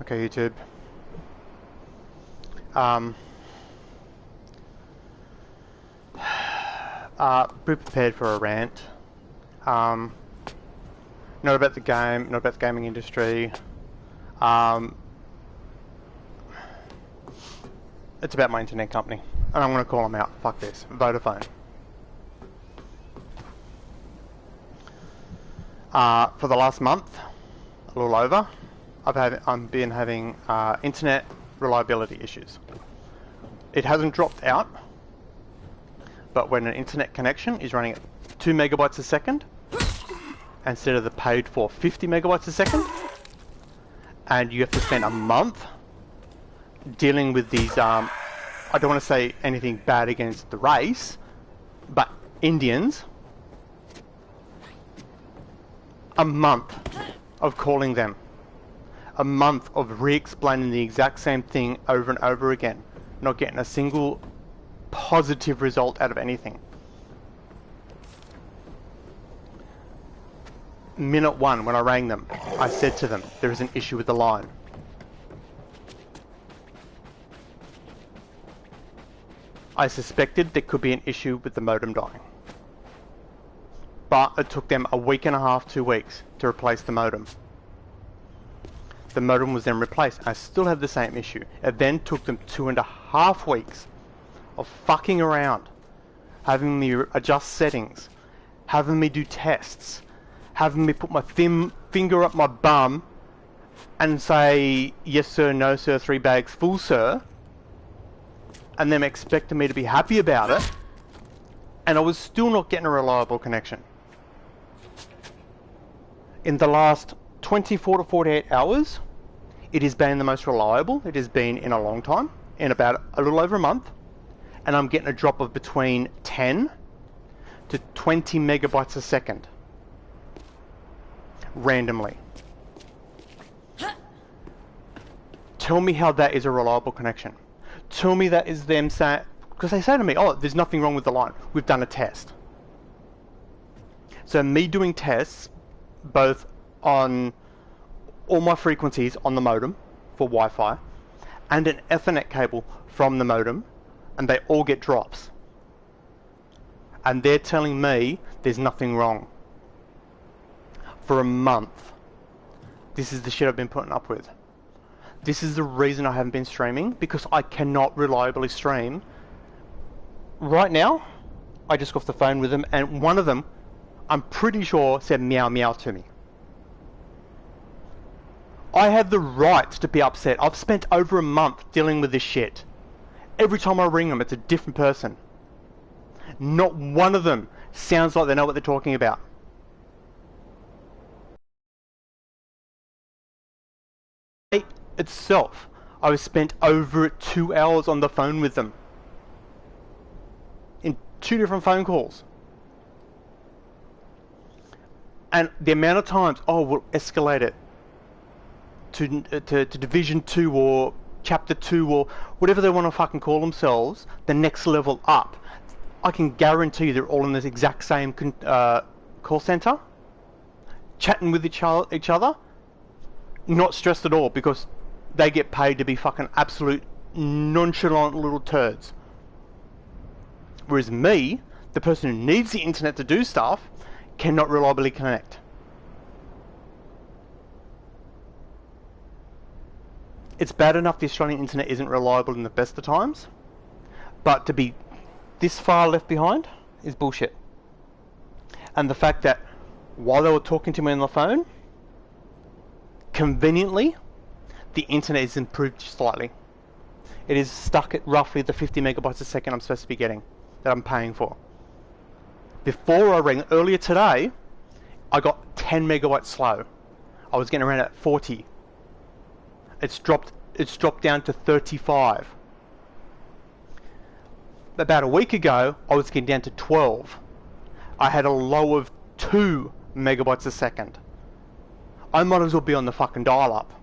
Okay, YouTube. Um, be prepared for a rant. Not about the game, not about the gaming industry. It's about my internet company. And I'm going to call them out. Fuck this. Vodafone. For the last month, a little over, I've been having internet reliability issues. It hasn't dropped out, but when an internet connection is running at 2 megabytes a second instead of the paid for 50 megabytes a second, and you have to spend a month dealing with these, I don't want to say anything bad against the race, but Indians, a month of calling them, a month of re-explaining the exact same thing over and over again, not getting a single positive result out of anything. Minute one, when I rang them, I said to them, there is an issue with the line. I suspected there could be an issue with the modem dying. But it took them a week and a half, 2 weeks to replace the modem. The modem was then replaced. I still have the same issue. It then took them 2.5 weeks of fucking around, having me adjust settings, having me do tests, having me put my finger up my bum and say, yes sir, no sir, 3 bags full sir, and them expecting me to be happy about it, and I was still not getting a reliable connection. In the last 24 to 48 hours, it has been the most reliable it has been in a long time, in about a little over a month, and I'm getting a drop of between 10 to 20 megabytes a second. Randomly. Tell me how that is a reliable connection. Tell me that is them saying, because they say to me, oh, there's nothing wrong with the line. We've done a test. So me doing tests, both on all my frequencies on the modem for Wi-Fi, and an Ethernet cable from the modem, and they all get drops. And they're telling me there's nothing wrong. For a month. This is the shit I've been putting up with. This is the reason I haven't been streaming, because I cannot reliably stream. Right now, I just got off the phone with them, and one of them, I'm pretty sure, said meow meow to me. I have the right to be upset. I've spent over a month dealing with this shit. Every time I ring them, it's a different person. Not one of them sounds like they know what they're talking about. Itself, I was spent over 2 hours on the phone with them in 2 different phone calls, and the amount of times, oh, we'll escalate it to Division 2 or Chapter 2 or whatever they want to fucking call themselves, the next level up. I can guarantee you they're all in this exact same call center, chatting with each other, not stressed at all, because they get paid to be fucking absolute nonchalant little turds. Whereas me, the person who needs the internet to do stuff, cannot reliably connect. It's bad enough the Australian internet isn't reliable in the best of times, but to be this far left behind is bullshit. And the fact that while they were talking to me on the phone, conveniently, the internet is improved slightly. It is stuck at roughly the 50 megabytes a second I'm supposed to be getting, that I'm paying for. Before I rang earlier today, I got 10 megabytes slow. I was getting around at 40. It's dropped down to 35. About a week ago, I was getting down to 12. I had a low of 2 megabytes a second. I might as well be on the fucking dial-up.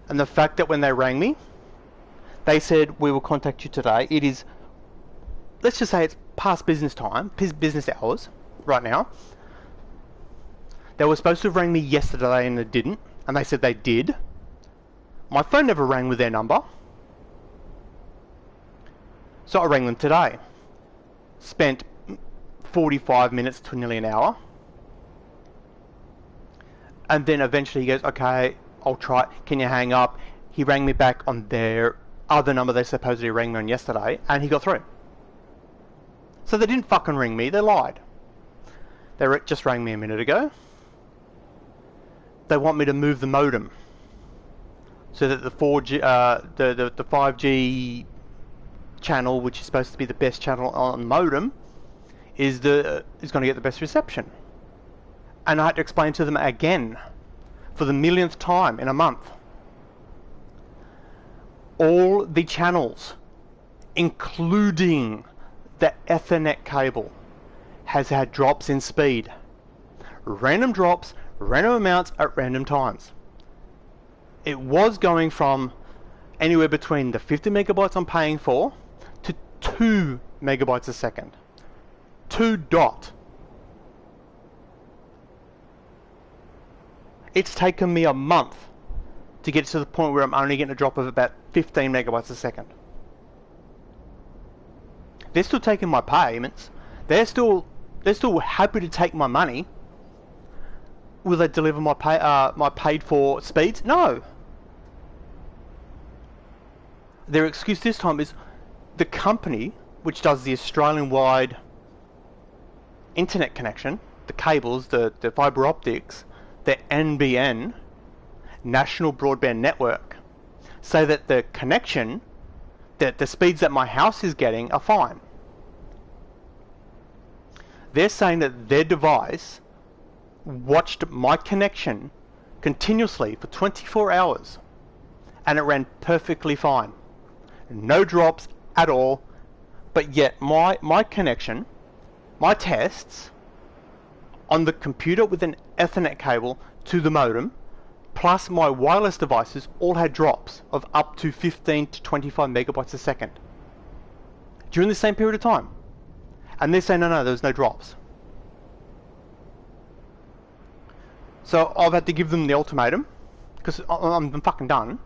And the fact that when they rang me, they said, we will contact you today. It is, let's just say it's past business time, business hours. right now. They were supposed to have rang me yesterday and they didn't, and they said they did. My phone never rang with their number. So I rang them today. Spent 45 minutes to nearly an hour. And then eventually he goes, okay, I'll try it. Can you hang up? He rang me back on their other number they supposedly rang me on yesterday, and he got through. So they didn't fucking ring me, they lied. They just rang me a minute ago. They want me to move the modem so that the 4G, the 5G channel, which is supposed to be the best channel on the modem, is going to get the best reception. And I had to explain to them again for the millionth time in a month. All the channels, including the Ethernet cable, has had drops in speed. Random drops, random amounts at random times. It was going from anywhere between the 50 megabytes I'm paying for to 2 megabytes a second. 2 dot. It's taken me a month to get to the point where I'm only getting a drop of about 15 megabytes a second. They're still taking my payments. They're still happy to take my money. Will they deliver my paid for speeds? No. Their excuse this time is the company which does the Australian-wide internet connection, the cables, the fibre optics, the NBN, National Broadband Network, say that the connection, that the speeds that my house is getting are fine. They're saying that their device watched my connection continuously for 24 hours and it ran perfectly fine. No drops at all, but yet my connection, my tests on the computer with an Ethernet cable to the modem, plus my wireless devices, all had drops of up to 15 to 25 megabytes a second during the same period of time. And they're saying, no, there's no drops. So I've had to give them the ultimatum, because I'm fucking done.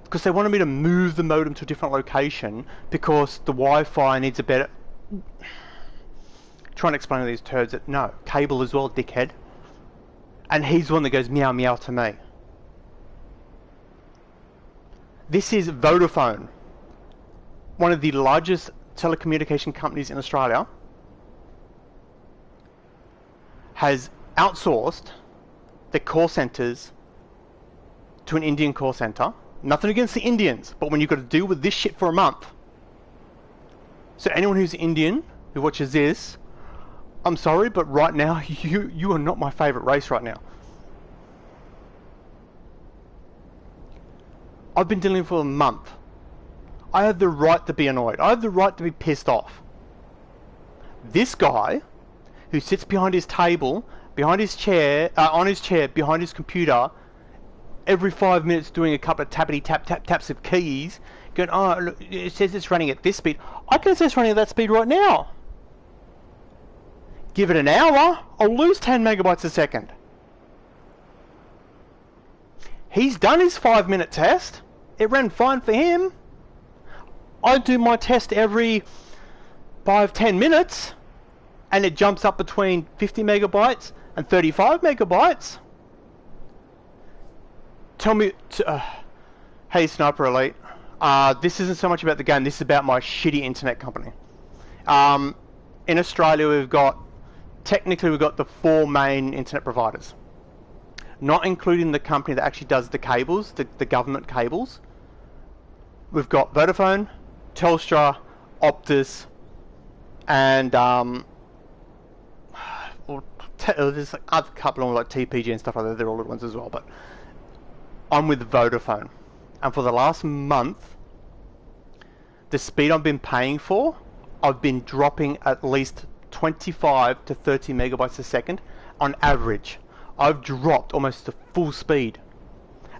Because they wanted me to move the modem to a different location, because the Wi-Fi needs a better... Trying to explain to these turds that, no, cable as well, dickhead. And he's the one that goes meow meow to me. This is Vodafone, one of the largest telecommunication companies in Australia, has outsourced their call centres to an Indian call centre. Nothing against the Indians, but when you've got to deal with this shit for a month. So anyone who's Indian, who watches this, I'm sorry, but right now, you are not my favourite race right now. I've been dealing for a month. I have the right to be annoyed. I have the right to be pissed off. This guy, who sits behind his table, behind his chair, on his chair, behind his computer, every 5 minutes doing a couple of taps of keys, going, oh, look, it says it's running at this speed. I can say it's running at that speed right now. Give it an hour, I'll lose 10 megabytes a second. He's done his 5-minute test. It ran fine for him. I do my test every 5-10 minutes, and it jumps up between 50 megabytes and 35 megabytes. Tell me, hey Sniper Elite, this isn't so much about the game, this is about my shitty internet company. In Australia technically we've got the 4 main internet providers. Not including the company that actually does the cables, the government cables. We've got Vodafone, Telstra, Optus, and there's like other couple of like TPG and stuff like that, they're all good ones as well, but I'm with Vodafone. And for the last month, the speed I've been paying for, I've been dropping at least 25 to 30 megabytes a second on average. I've dropped almost to full speed,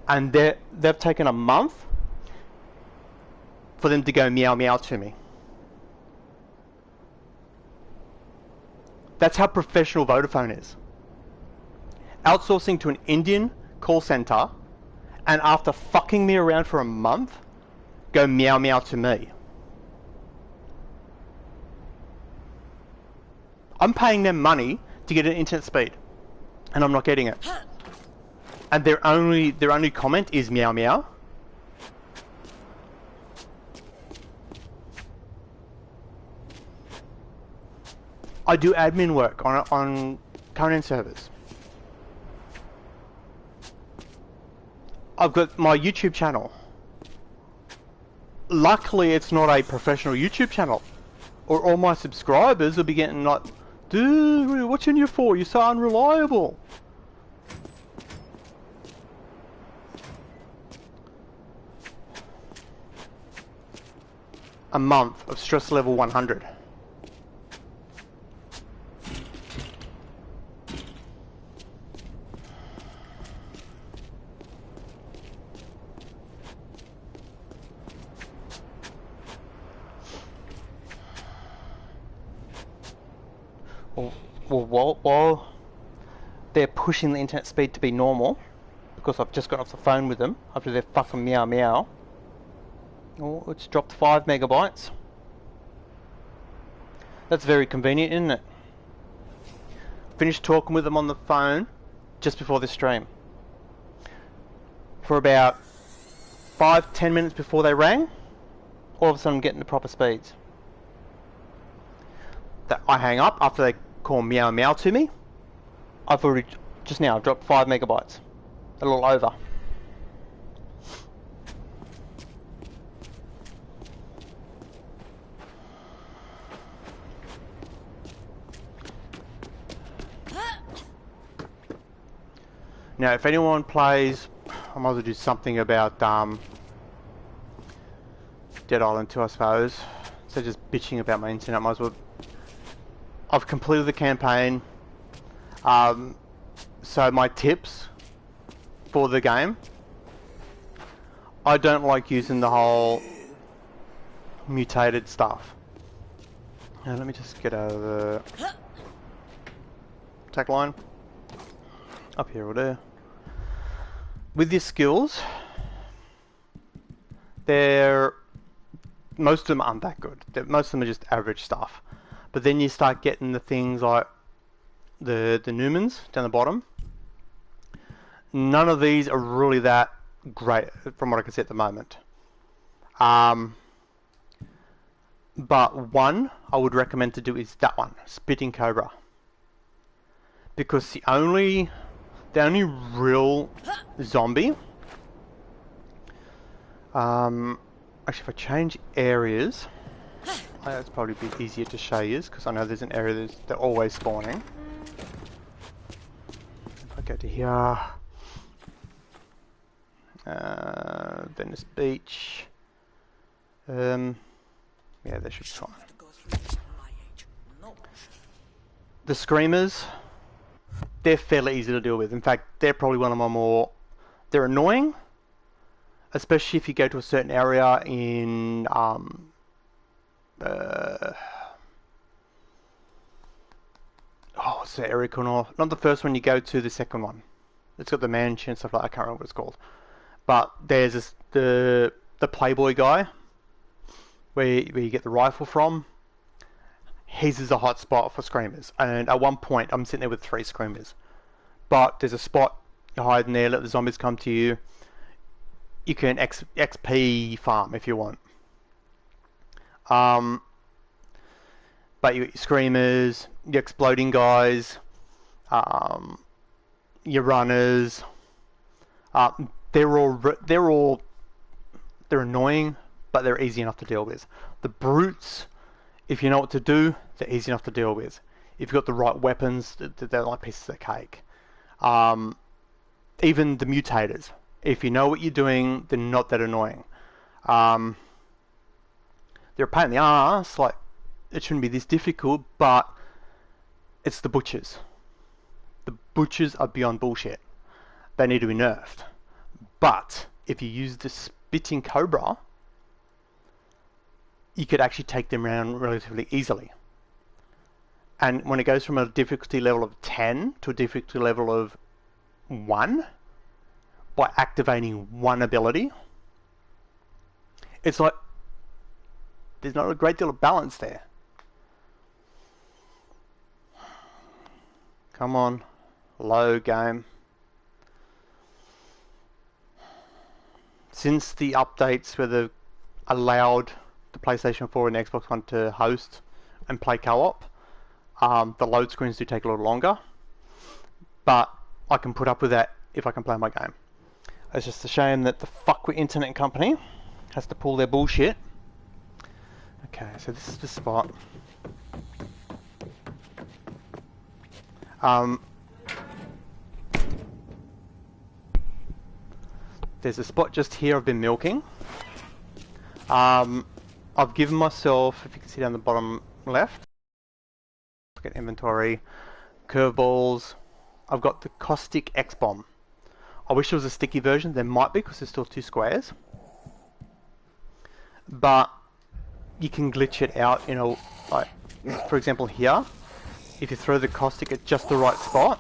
and they've taken a month for them to go meow meow to me. That's how professional Vodafone is. Outsourcing to an Indian call center, and after fucking me around for a month, go meow meow to me. I'm paying them money to get an internet speed, and I'm not getting it. And their only comment is meow meow. I do admin work on current end servers. I've got my YouTube channel. Luckily, it's not a professional YouTube channel, or all my subscribers will be getting like, dude, what's in you for? You're so unreliable. A month of stress level 100. While they're pushing the internet speed to be normal, because I've just got off the phone with them after their fucking meow meow. Oh, it's dropped 5 megabytes. That's very convenient, isn't it? Finished talking with them on the phone just before this stream. For about 5-10 minutes before they rang, all of a sudden I'm getting the proper speeds. That I hang up after they call meow meow to me. I've already just now dropped 5 megabytes, a little over. Now, if anyone plays, I might as well do something about Dead Island 2, I suppose. So just bitching about my internet, I might as well. I've completed the campaign. So my tips for the game. I don't like using the whole mutated stuff. Now let me just get out of the attack line. Up here or there. With your skills, most of them aren't that good. Most of them are just average stuff. But then you start getting the things like the Newmans down the bottom. None of these are really that great from what I can see at the moment. But one I would recommend to do is that one, Spitting Cobra. Because the only real zombie. Actually, if I change areas, it's probably a bit easier to show you, because I know there's an area they're always spawning. If I go to here, Venice Beach. Yeah, they should be fine. The Screamers, they're fairly easy to deal with. In fact, they're probably one of my more... They're annoying, especially if you go to a certain area in... what's the area called? Not the first one, you go to the second one. It's got the mansion and stuff like that. I can't remember what it's called. But there's this, the Playboy guy, where you get the rifle from. His is a hot spot for Screamers. And at one point, I'm sitting there with 3 Screamers. But there's a spot, you hide in there, let the zombies come to you. You can XP farm if you want. But your Screamers, your exploding guys, your runners, they're annoying, but they're easy enough to deal with. The brutes, if you know what to do, they're easy enough to deal with. If you've got the right weapons, they're like pieces of cake. Even the mutators, if you know what you're doing, they're not that annoying. They're a pain in the ass, like, it shouldn't be this difficult, but it's the butchers. The butchers are beyond bullshit. They need to be nerfed. But if you use the Spitting Cobra, you could actually take them around relatively easily. And when it goes from a difficulty level of 10 to a difficulty level of 1, by activating one ability, it's like there's not a great deal of balance there. Come on, load game. Since the updates where they've allowed the PlayStation 4 and the Xbox One to host and play co-op, the load screens do take a little longer, but I can put up with that if I can play my game. It's just a shame that the fuckwit internet company has to pull their bullshit. Okay, so this is the spot. There's a spot just here I've been milking. I've given myself, if you can see down the bottom left, get inventory, curveballs. I've got the caustic X-bomb. I wish there was a sticky version. There might be, because there's still 2 squares. But you can glitch it out, you know, like, for example here, if you throw the caustic at just the right spot,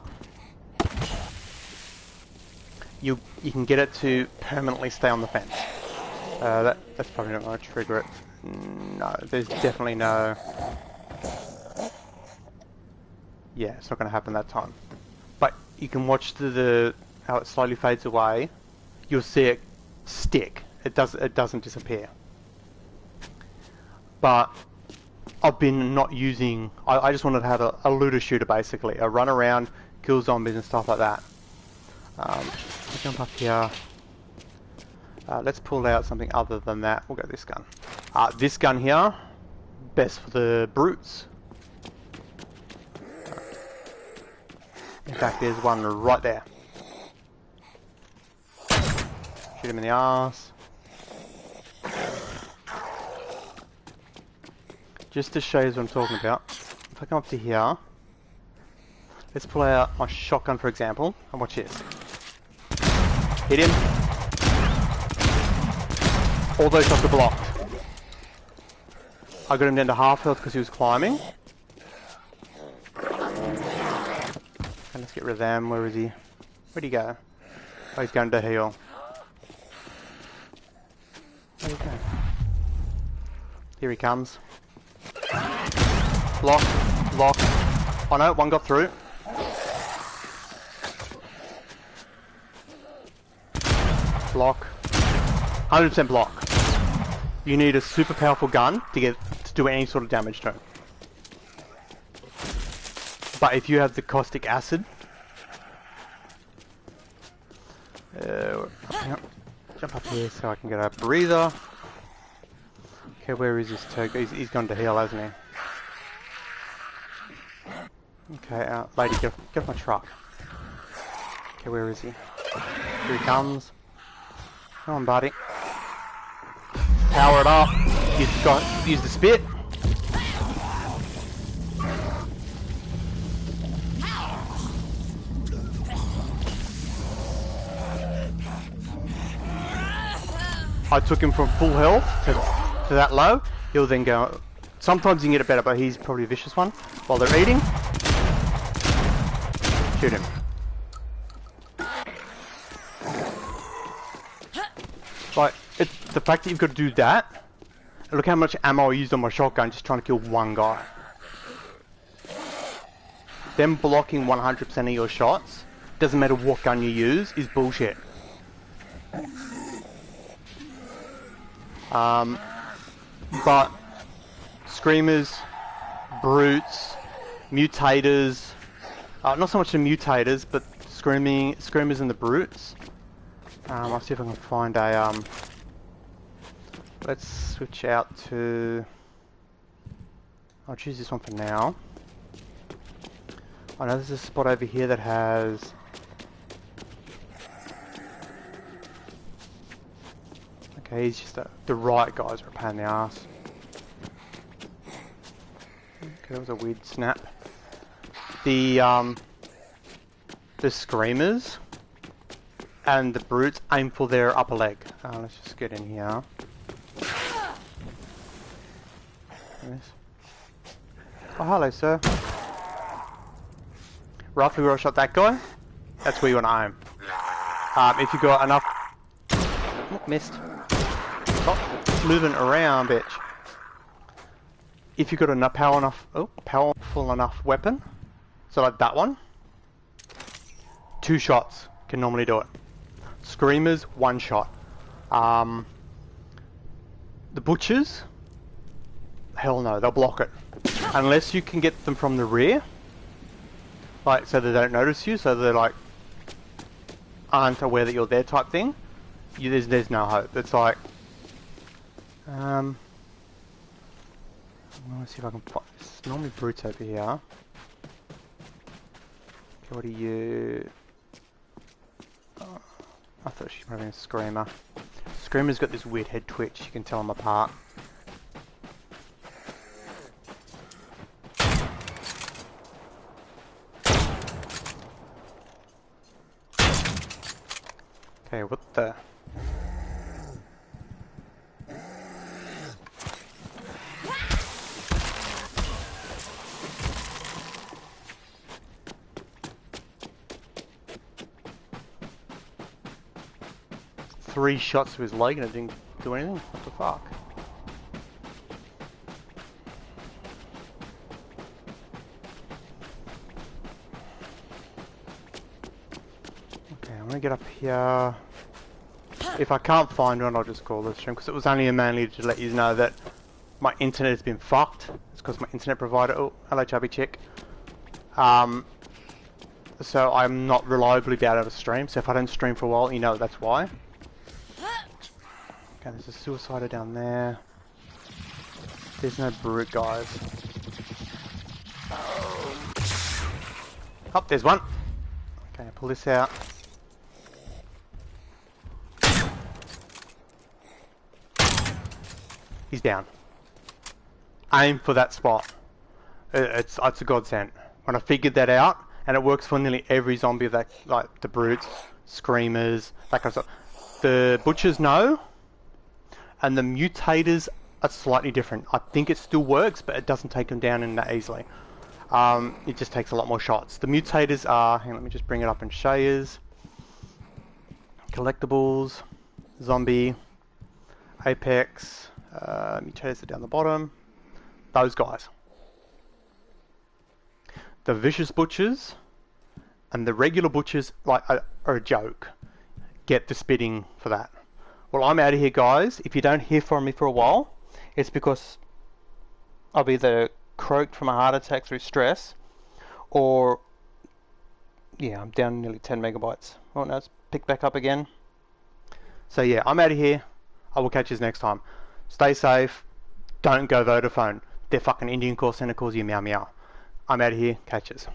you can get it to permanently stay on the fence. That's probably not going to trigger it. No, there's definitely no... Yeah, it's not going to happen that time. But you can watch how it slowly fades away. You'll see it stick. It doesn't disappear. But I've been not using... I just wanted to have a looter shooter, basically. A run around, kill zombies and stuff like that. I'll jump up here. Let's pull out something other than that. We'll go this gun. This gun here, best for the brutes. In fact, there's one right there. Shoot him in the arse. Just to show you what I'm talking about, if I come up to here, let's pull out my shotgun for example, and watch this. Hit him. All those shots are blocked. I got him down to half health because he was climbing. And let's get rid of them. Where is he? Where'd he go? Oh, he's going to heal. Where'd he go? Here he comes. Block. Block. Oh no, one got through. Block. 100% block. You need a super powerful gun to do any sort of damage to him. But if you have the caustic acid, jump up here so I can get a breather. Okay, where is this turd? He's gone to heal, hasn't he? Okay, lady, get off my truck. Okay, where is he? Here he comes. Come on, buddy. Power it up. Use the spit. I took him from full health to that low. He'll then go... Sometimes you can get it better, but he's probably a vicious one. While they're eating, shoot him. Like, the fact that you've got to do that, and look how much ammo I used on my shotgun just trying to kill one guy. Them blocking 100% of your shots, doesn't matter what gun you use, is bullshit. But screamers, brutes, mutators, not so much the mutators, but screamers and the brutes. I'll see if I can find a, let's switch out to, I'll choose this one for now. I know there's a spot over here that has, okay, he's just the right guys are a pain in the ass. Okay, that was a weird snap. The screamers and the brutes aim for their upper leg. Let's just get in here. Oh, hello, sir. roughly where I shot that guy, that's where you want to aim. If you got enough... Oh, missed. Oh, moving around, bitch. If you got enough powerful enough weapon, so like that one, 2 shots can normally do it. Screamers, 1 shot. The butchers, hell no, they'll block it. Unless you can get them from the rear, like so they don't notice you, so they're like aren't aware that you're there type thing. There's no hope. It's like, I want to see if I can find. There's normally brutes over here. Okay, what are you? Oh, I thought she was having a screamer. Screamer's got this weird head twitch. You can tell them apart. Okay, what the? Three shots to his leg and it didn't do anything? What the fuck? Okay, I'm gonna get up here. If I can't find one, I'll just call this stream, because it was only mainly to let you know that my internet has been fucked. It's because my internet provider... Oh, hello chubby chick. So I'm not reliably able to stream, so if I don't stream for a while, you know that's why. Okay, there's a suicider down there. There's no brute, guys. Oh, there's one. Okay, pull this out. He's down. Aim for that spot. It's a godsend. When I figured that out, and it works for nearly every zombie that, like the brutes, screamers, that kind of stuff. The butchers know, and the mutators are slightly different. I think it still works, but it doesn't take them down in that easily. It just takes a lot more shots. The mutators are, hang on, let me just bring it up and show you. Collectibles, zombie, apex, mutators are down the bottom. Those guys. The vicious butchers and the regular butchers like are a joke. Get the spitting for that. Well, I'm out of here, guys. If you don't hear from me for a while, it's because I've either croaked from a heart attack through stress, or yeah, I'm down nearly 10 megabytes. Oh, now it's picked back up again. So yeah, I'm out of here. I will catch you next time. Stay safe. Don't go Vodafone. Their fucking Indian call center calls you meow meow. I'm out of here. Catch us.